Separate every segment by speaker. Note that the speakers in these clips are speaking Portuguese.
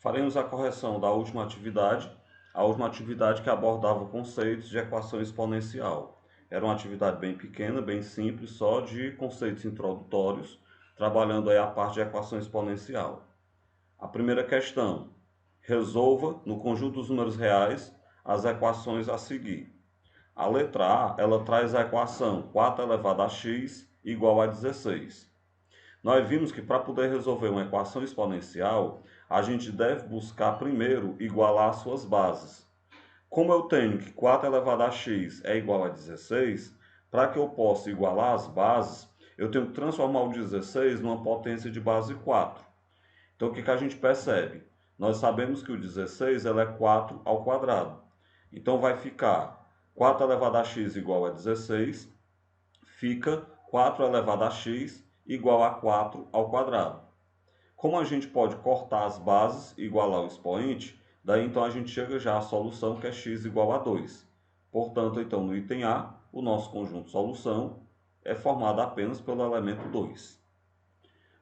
Speaker 1: Faremos a correção da última atividade, a última atividade que abordava conceitos de equação exponencial. Era uma atividade bem pequena, bem simples, só de conceitos introdutórios, trabalhando aí a parte de equação exponencial. A primeira questão: resolva, no conjunto dos números reais, as equações a seguir. A letra A, ela traz a equação 4 elevado a x igual a 16. Nós vimos que para poder resolver uma equação exponencial, a gente deve buscar primeiro igualar as suas bases. Como eu tenho que 4 elevado a x é igual a 16, para que eu possa igualar as bases, eu tenho que transformar o 16 numa potência de base 4. Então, o que a gente percebe? Nós sabemos que o 16 ela é 4 ao quadrado. Então, vai ficar 4 elevado a x igual a 16, fica 4 elevado a x igual a 4 ao quadrado. Como a gente pode cortar as bases e igualar o expoente, daí então a gente chega já à solução que é x igual a 2. Portanto, então no item A, o nosso conjunto solução é formado apenas pelo elemento 2.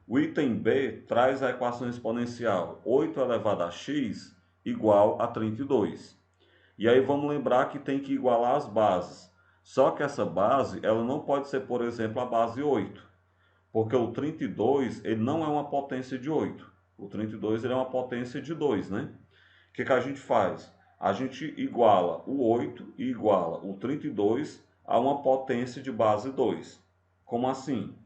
Speaker 1: O item B traz a equação exponencial 8 elevado a x igual a 32. E aí vamos lembrar que tem que igualar as bases. Só que essa base ela não pode ser, por exemplo, a base 8. Porque o 32 ele não é uma potência de 8. O 32 ele é uma potência de 2, né? O que a gente faz? A gente iguala o 8 e iguala o 32 a uma potência de base 2. Como assim?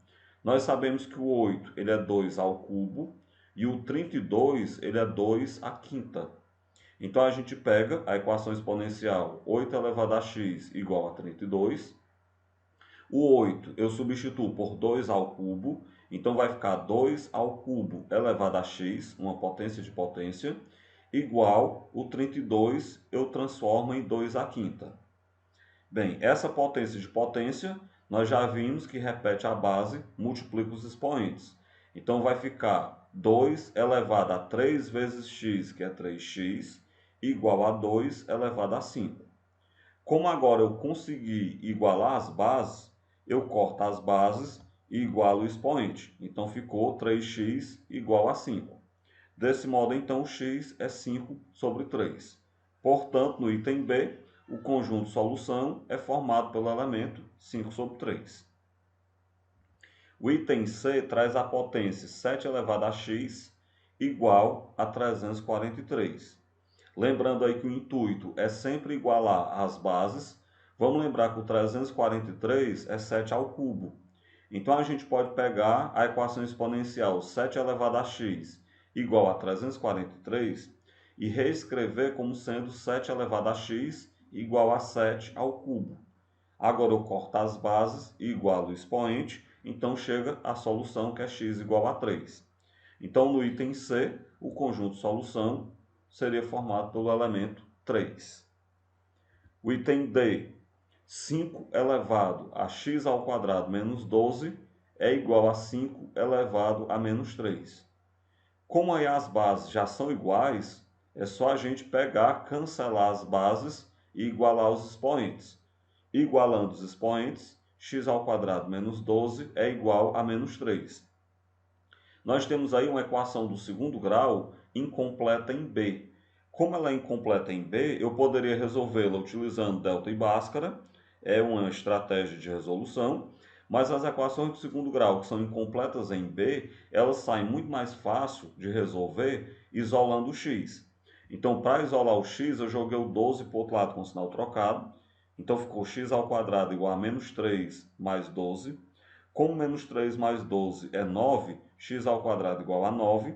Speaker 1: Nós sabemos que o 8 ele é 2 ao cubo e o 32 ele é 2 à quinta. Então a gente pega a equação exponencial 8 elevado a x igual a 32. O 8 eu substituo por 2 ao cubo, então vai ficar 2 ao cubo elevado a x, uma potência de potência, igual o 32 eu transformo em 2 à quinta. Bem, essa potência de potência, nós já vimos que repete a base, multiplica os expoentes. Então vai ficar 2 elevado a 3 vezes x, que é 3x, igual a 2 elevado a 5. Como agora eu consegui igualar as bases, eu corto as bases e igualo o expoente. Então ficou 3x igual a 5. Desse modo, então, o x é 5 sobre 3. Portanto, no item B, o conjunto solução é formado pelo elemento 5 sobre 3. O item C traz a potência 7 elevado a x igual a 343. Lembrando aí que o intuito é sempre igualar as bases. Vamos lembrar que o 343 é 7 ao cubo. Então a gente pode pegar a equação exponencial 7 elevado a x igual a 343 e reescrever como sendo 7 elevado a x igual a 7 ao cubo. Agora eu corto as bases e igualo o expoente, então chega a solução que é x igual a 3. Então no item C, o conjunto solução seria formado pelo elemento 3. O item D, 5 elevado a x ao quadrado menos 12 é igual a 5 elevado a menos 3. Como aí as bases já são iguais, é só a gente pegar, cancelar as bases e igualar os expoentes. Igualando os expoentes, x ao quadrado menos 12 é igual a menos 3. Nós temos aí uma equação do segundo grau incompleta em B. Como ela é incompleta em B, eu poderia resolvê-la utilizando delta e bhaskara, é uma estratégia de resolução, mas as equações do segundo grau que são incompletas em B, elas saem muito mais fácil de resolver isolando o x. Então, para isolar o x, eu joguei o 12 para o outro lado com o sinal trocado, então ficou x ao quadrado igual a menos 3 mais 12. Como menos 3 mais 12 é 9, x ao quadrado igual a 9.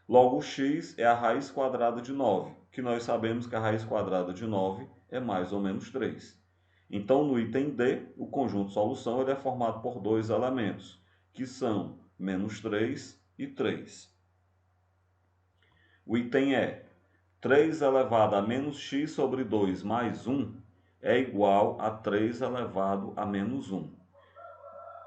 Speaker 1: Logo, o x é a raiz quadrada de 9, que nós sabemos que a raiz quadrada de 9 é mais ou menos 3. Então, no item D, o conjunto solução ele é formado por dois elementos, que são menos 3 e 3. O item E, 3 elevado a menos x sobre 2 mais 1 é igual a 3 elevado a menos 1.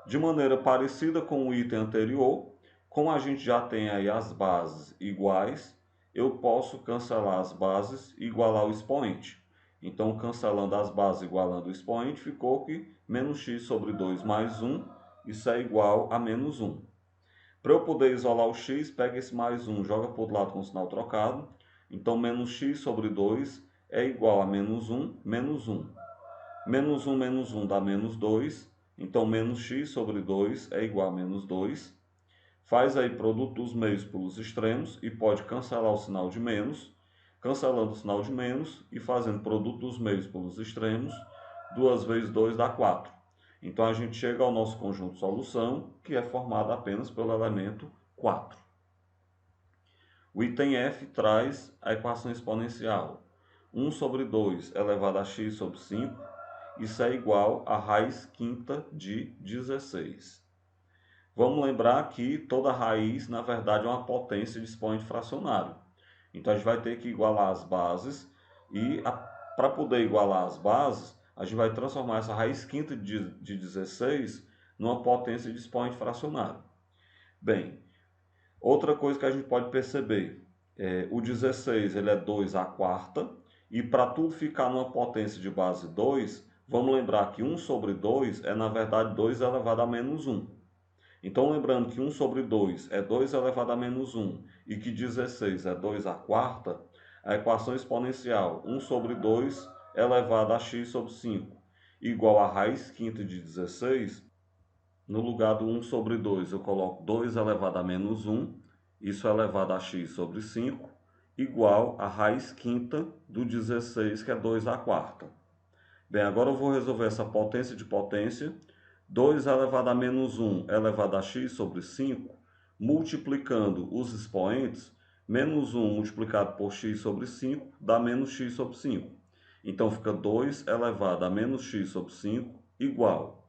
Speaker 1: De maneira parecida com o item anterior, como a gente já tem aí as bases iguais, eu posso cancelar as bases e igualar o expoente. Então, cancelando as bases e igualando o expoente, ficou que menos x sobre 2 mais 1, isso é igual a menos 1. Para eu poder isolar o x, pega esse mais 1, joga para o outro lado com o sinal trocado. Então, menos x sobre 2 é igual a menos 1, menos 1. Menos 1 dá menos 2. Então, menos x sobre 2 é igual a menos 2. Faz aí produto dos meios pelos extremos e pode cancelar o sinal de menos. Cancelando o sinal de menos e fazendo produto dos meios pelos extremos, 2 vezes 2 dá 4. Então, a gente chega ao nosso conjunto de solução, que é formado apenas pelo elemento 4. O item F traz a equação exponencial. 1 sobre 2 elevado a x sobre 5. Isso é igual a raiz quinta de 16. Vamos lembrar que toda raiz, na verdade, é uma potência de expoente fracionário. Então, a gente vai ter que igualar as bases e, para poder igualar as bases, a gente vai transformar essa raiz quinta de 16 numa potência de expoente fracionário. Bem, outra coisa que a gente pode perceber, o 16 ele é 2 à quarta, e para tudo ficar numa potência de base 2, vamos lembrar que 1 sobre 2 é, na verdade, 2 elevado a menos 1. Então, lembrando que 1 sobre 2 é 2 elevado a menos 1 e que 16 é 2 à quarta, a equação exponencial 1 sobre 2 elevado a x sobre 5 igual a raiz quinta de 16, no lugar do 1 sobre 2 eu coloco 2 elevado a menos 1, isso é elevado a x sobre 5, igual a raiz quinta do 16, que é 2 à quarta. Bem, agora eu vou resolver essa potência de potência. 2 elevado a menos 1 elevado a x sobre 5, multiplicando os expoentes, menos 1 multiplicado por x sobre 5 dá menos x sobre 5. Então, fica 2 elevado a menos x sobre 5 igual.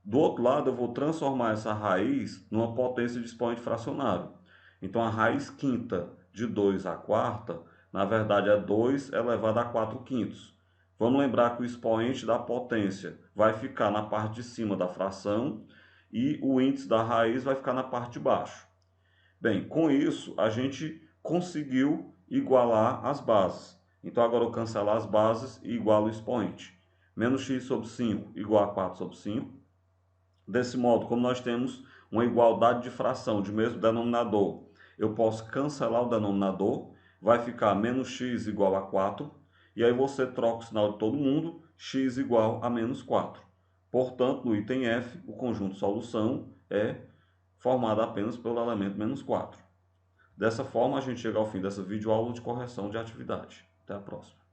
Speaker 1: Do outro lado, eu vou transformar essa raiz numa potência de expoente fracionário. Então, a raiz quinta de 2 à quarta, na verdade, é 2 elevado a 4 quintos. Vamos lembrar que o expoente da potência vai ficar na parte de cima da fração e o índice da raiz vai ficar na parte de baixo. Bem, com isso, a gente conseguiu igualar as bases. Então, agora eu cancelo as bases e igualo o expoente. Menos x sobre 5 igual a 4 sobre 5. Desse modo, como nós temos uma igualdade de fração de mesmo denominador, eu posso cancelar o denominador, vai ficar menos x igual a 4, e aí você troca o sinal de todo mundo, x igual a menos 4. Portanto, no item F, o conjunto de solução é formado apenas pelo elemento menos 4. Dessa forma, a gente chega ao fim dessa videoaula de correção de atividade. Até a próxima.